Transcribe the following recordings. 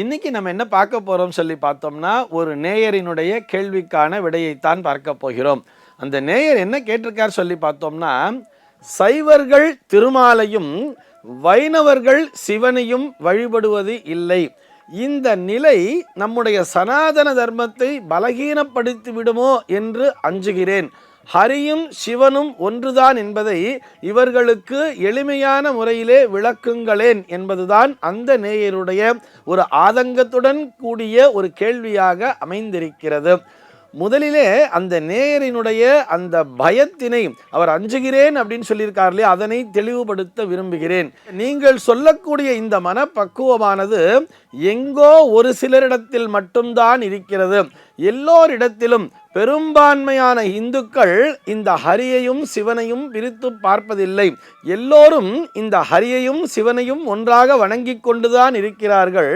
இன்னைக்கு நம்ம என்ன பார்க்க போறோம் சொல்லி பார்த்தோம்னா, ஒரு நேயரினுடைய கேள்விக்கான விடையைத்தான் பார்க்க போகிறோம். அந்த நேயர் என்ன கேட்டிருக்கார் சொல்லி பார்த்தோம்னா, சைவர்கள் திருமாலையும் வைணவர்கள் சிவனையும் வழிபடுவது இல்லை. இந்த நிலை நம்முடைய சனாதன தர்மத்தை பலகீனப்படுத்தி விடுமோ என்று அஞ்சுகிறேன். ஹரியும் சிவனும் ஒன்றுதான் என்பதை இவர்களுக்கு எளிமையான முறையிலே விளக்குங்களேன் என்பதுதான் அந்த நேயருடைய ஒரு ஆதங்கத்துடன் கூடிய ஒரு கேள்வியாக அமைந்திருக்கிறது. முதலிலே அந்த நேயரினுடைய அந்த பயத்தினை அவர் அஞ்சுகிறேன் அப்படின்னு சொல்லியிருக்கார் இல்லையா, அதனை தெளிவுபடுத்த விரும்புகிறேன். நீங்கள் சொல்லக்கூடிய இந்த மனப்பக்குவமானது எங்கோ ஒரு சிலரிடத்தில் மட்டும்தான் இருக்கிறது. எல்லோரிடத்திலும் பெரும்பான்மையான இந்துக்கள் இந்த ஹரியையும் சிவனையும் பிரித்து பார்ப்பதில்லை. எல்லோரும் இந்த ஹரியையும் சிவனையும் ஒன்றாக வணங்கி கொண்டுதான் இருக்கிறார்கள்.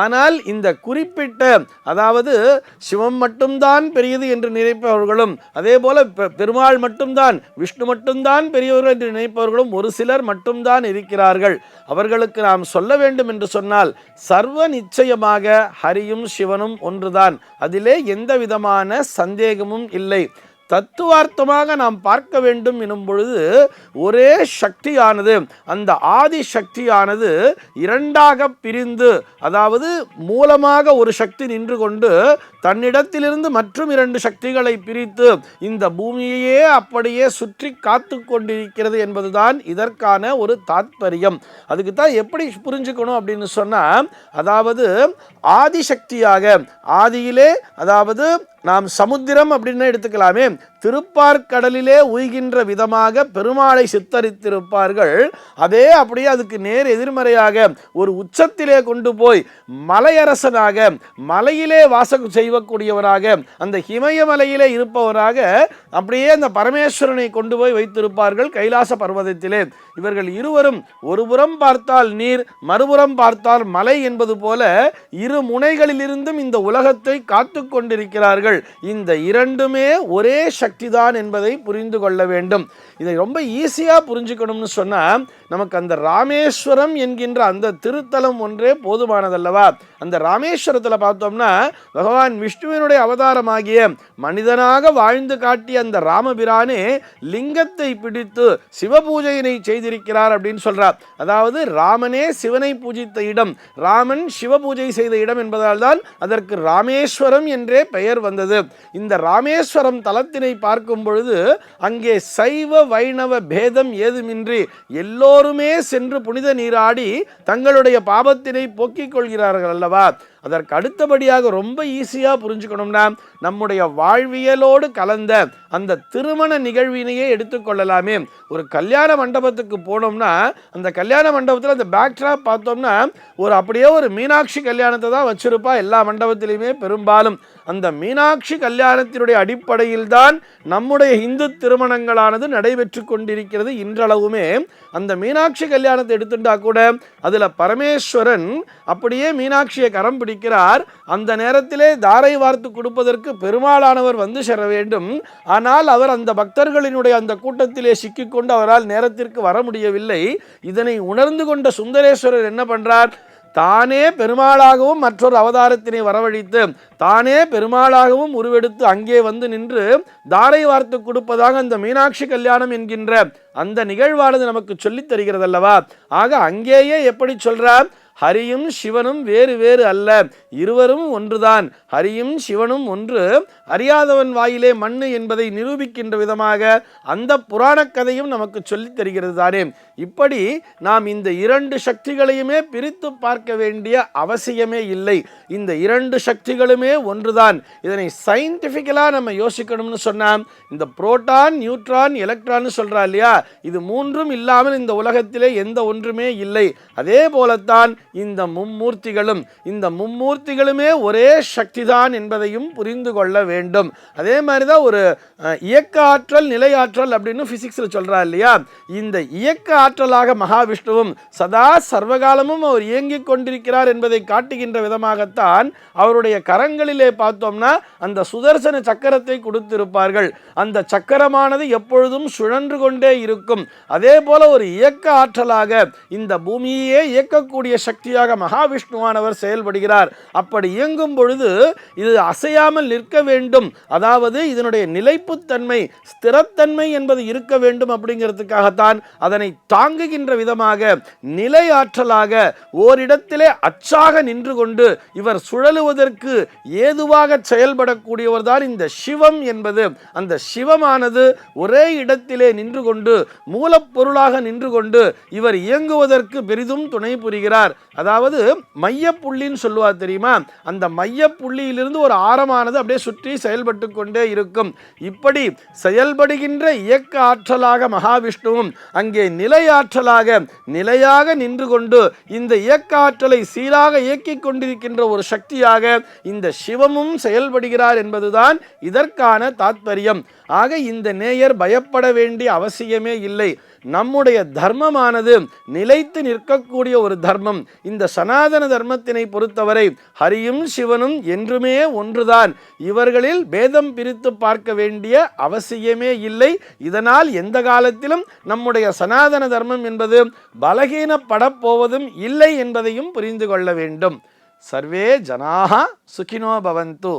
ஆனால் இந்த குறிப்பிட்ட, அதாவது சிவம் மட்டும்தான் பெரியது என்று நினைப்பவர்களும், அதே போல பெருமாள் மட்டும்தான், விஷ்ணு மட்டும்தான் பெரியவர்கள் என்று நினைப்பவர்களும் ஒரு சிலர் மட்டும்தான் இருக்கிறார்கள். அவர்களுக்கு நாம் சொல்ல வேண்டும் என்று சொன்னால், சர்வ நிச்சயமாக ஹரியும் சிவனும் ஒன்றுதான். அதிலே எந்த விதமான சந்தேகமும் இல்லை. தத்துவார்த்தமாக நாம் பார்க்க வேண்டும் எனும் பொழுது ஒரே சக்தியானது, அந்த ஆதி சக்தியானது இரண்டாக பிரிந்து, அதாவது மூலமாக ஒரு சக்தி நின்று கொண்டு தன்னிடத்திலிருந்து மற்றும் இரண்டு சக்திகளை பிரித்து இந்த பூமியையே அப்படியே சுற்றி காத்து கொண்டிருக்கிறது என்பதுதான் இதற்கான ஒரு தாத்பரியம். அதுக்கு தான் எப்படி புரிஞ்சுக்கணும் அப்படின்னு சொன்னால், அதாவது ஆதிசக்தியாக, ஆதியிலே, அதாவது நாம் சமுத்திரம் அப்படின்னு எடுத்துக்கலாமே, திருப்பார்கடலிலே உய்கின்ற விதமாக பெருமாளை சித்தரித்திருப்பார்கள். அதே அப்படியே அதுக்கு நேர் எதிர்மறையாக ஒரு உச்சத்திலே கொண்டு போய் மலையரசனாக, மலையிலே வாசம் செய்யக்கூடியவராக, அந்த ஹிமயமலையிலே இருப்பவராக அப்படியே அந்த பரமேஸ்வரனை கொண்டு போய் வைத்திருப்பார்கள் கைலாச பர்வதத்திலே. இவர்கள் இருவரும் ஒருபுறம் பார்த்தால் நீர், மறுபுறம் பார்த்தால் மலை என்பது போல இரு முனைகளிலிருந்தும் இந்த உலகத்தை காத்து கொண்டிருக்கிறார்கள். இந்த இரண்டுமே ஒரே சக்தி தான் என்பதை புரிந்து கொள்ள வேண்டும். இதை ரொம்ப ஈஸியா புரிஞ்சுக்கணும்னு சொன்னா, நமக்கு அந்த ராமேஸ்வரம் என்கின்ற அந்த திருத்தலம் ஒன்றே போதுமானதல்லவா? அந்த ராமேஸ்வரத்தில் பார்த்தோம்னா, பகவான் விஷ்ணுவினுடைய அவதாரமாகிய மனிதனாக வாழ்ந்து காட்டிய அந்த ராமபிரானே லிங்கத்தை பிடித்து சிவபூஜையினை செய்திருக்கிறார் அப்படின்னு சொல்றார். அதாவது ராமனே சிவனை பூஜித்த இடம், ராமன் சிவபூஜை செய்த இடம் என்பதால் தான் அதற்கு ராமேஸ்வரம் என்றே பெயர் வந்தது. இந்த ராமேஸ்வரம் தலத்தினை பார்க்கும் பொழுது அங்கே சைவ வைணவ பேதம் ஏதுமின்றி எல்லோருமே சென்று புனித நீராடி தங்களுடைய பாபத்தினை போக்கிக் கொள்கிறார்கள் அல்லவா? அதற்கு அடுத்தபடியாக ரொம்ப ஈஸியாக புரிஞ்சுக்கணும்னா, நம்முடைய வாழ்வியலோடு கலந்த அந்த திருமண நிகழ்வினையே எடுத்துக்கொள்ளலாமே. ஒரு கல்யாண மண்டபத்துக்கு போனோம்னா, அந்த கல்யாண மண்டபத்தில் அந்த பேக்ட்ராப் பார்த்தோம்னா ஒரு அப்படியே ஒரு மீனாட்சி கல்யாணத்தை தான் வச்சிருப்பா எல்லா மண்டபத்திலையுமே பெரும்பாலும். அந்த மீனாட்சி கல்யாணத்தினுடைய அடிப்படையில் தான் நம்முடைய இந்து திருமணங்களானது நடைபெற்று கொண்டிருக்கிறது இன்றளவுமே. அந்த மீனாட்சி கல்யாணத்தை எடுத்துட்டா கூட அதில் பரமேஸ்வரன் அப்படியே மீனாட்சியை கரம் பிடிக்கிறார். அந்த நேரத்திலே தாரை வார்த்து கொடுப்பதற்கு பெருமாளானவர் வந்து சேர வேண்டும். ஆனால் அவர் அந்த பக்தர்களினுடைய அந்த கூட்டத்திலே சிக்கிக்கொண்டு அவரால் நேரத்திற்கு வர முடியவில்லை. இதனை உணர்ந்து கொண்ட சுந்தரேஸ்வரர் என்ன பண்றார்? தானே பெருமாளாகவும் மற்றொரு அவதாரத்தினை வரவழைத்து தானே பெருமாளாகவும் உருவெடுத்து அங்கே வந்து நின்று தாரை வார்த்து கொடுப்பதாக அந்த மீனாட்சி கல்யாணம் என்கின்ற அந்த நிகழ்வானது நமக்கு சொல்லித் தருகிறது அல்லவா? ஆக அங்கேயே எப்படி சொல்றார்? ஹரியும் சிவனும் வேறு வேறு அல்ல, இருவரும் ஒன்றுதான். ஹரியும் சிவனும் ஒன்று, அறியாதவன் வாயிலே மண்ணு என்பதை நிரூபிக்கின்ற விதமாக அந்த புராண கதையும் நமக்கு சொல்லித் தருகிறது தானே. இப்படி நாம் இந்த இரண்டு சக்திகளையுமே பிரித்து பார்க்க வேண்டிய அவசியமே இல்லை. இந்த இரண்டு சக்திகளுமே ஒன்றுதான். இதனை சயின்டிஃபிக்கலாக நம்ம யோசிக்கணும்னு சொன்னால், இந்த புரோட்டான், நியூட்ரான், எலக்ட்ரான் சொல்றா இல்லையா, இது மூன்றும் இல்லாமல் இந்த உலகத்திலே எந்த ஒன்றுமே இல்லை. அதே போலத்தான் இந்த மும்மூர்த்திகளுமே ஒரே சக்தி தான் என்பதையும் புரிந்து கொள்ள வேண்டும். அதே மாதிரி தான் ஒரு இயக்க ஆற்றல், நிலை ஆற்றல் அப்படின்னு பிசிக்ஸில் சொல்றா இல்லையா, இந்த இயக்க ஆற்றலாக மகாவிஷ்ணுவும் சதா சர்வகாலமும் அவர் இயங்கிக் கொண்டிருக்கிறார் என்பதை காட்டுகின்ற விதமாகத்தான் அவருடைய கரங்களிலே பார்த்தோம்னா அந்த சுதர்சன சக்கரத்தை கொடுத்திருப்பார்கள். அந்த சக்கரமானது எப்பொழுதும் சுழன்று கொண்டே இருக்கும். அதே போல ஒரு இயக்க ஆற்றலாக இந்த பூமியே இயக்கக்கூடிய சக்தி சக்தியாக மகாவிஷ்ணுவானவர் செயல்படுகிறார். அப்படி இயங்கும் பொழுது இது அசையாமல் நிற்க வேண்டும், அதாவது இதனுடைய நிலைப்புத்தன்மை ஸ்திரத்தன்மை என்பது இருக்க வேண்டும். அப்படிங்கிறதுக்காகத்தான் அதனை தாங்குகின்ற விதமாக நிலை ஆற்றலாக ஓரிடத்திலே அச்சாக நின்று கொண்டு இவர் சுழலுவதற்கு ஏதுவாக செயல்படக்கூடியவர் தான் இந்த சிவம் என்பது. அந்த சிவமானது ஒரே இடத்திலே நின்று கொண்டு மூலப்பொருளாக நின்று கொண்டு இவர் இயங்குவதற்கு பெரிதும் துணை புரிகிறார். அதாவது மையப்புள்ளின்னு சொல்லுவார் தெரியுமா, அந்த மையப்புள்ளியிலிருந்து ஒரு ஆரமானது அப்படியே சுற்றி செயல்பட்டு கொண்டே இருக்கும். இப்படி செயல்படுகின்ற இயக்க ஆற்றலாக மகாவிஷ்ணுவும் அங்கே நிலை ஆற்றலாக நிலையாக நின்று கொண்டு இந்த இயக்க ஆற்றலை சீராக இயக்கிக் கொண்டிருக்கின்ற ஒரு சக்தியாக இந்த சிவமும் செயல்படுகிறார் என்பதுதான் இதற்கான தாத்பரியம். ஆக இந்த நேயர் பயப்பட வேண்டிய அவசியமே இல்லை. நம்முடைய தர்மமானது நிலைத்து நிற்கக்கூடிய ஒரு தர்மம். இந்த சனாதன தர்மத்தினை பொறுத்தவரை ஹரியும் சிவனும் என்றுமே ஒன்றுதான். இவர்களில் பேதம் பிரித்து பார்க்க வேண்டிய அவசியமே இல்லை. இதனால் எந்த காலத்திலும் நம்முடைய சனாதன தர்மம் என்பது பலகீனப்படப் போவதும் இல்லை என்பதையும் புரிந்து கொள்ள வேண்டும். சர்வே ஜனாஹ சுகினோ பவந்து.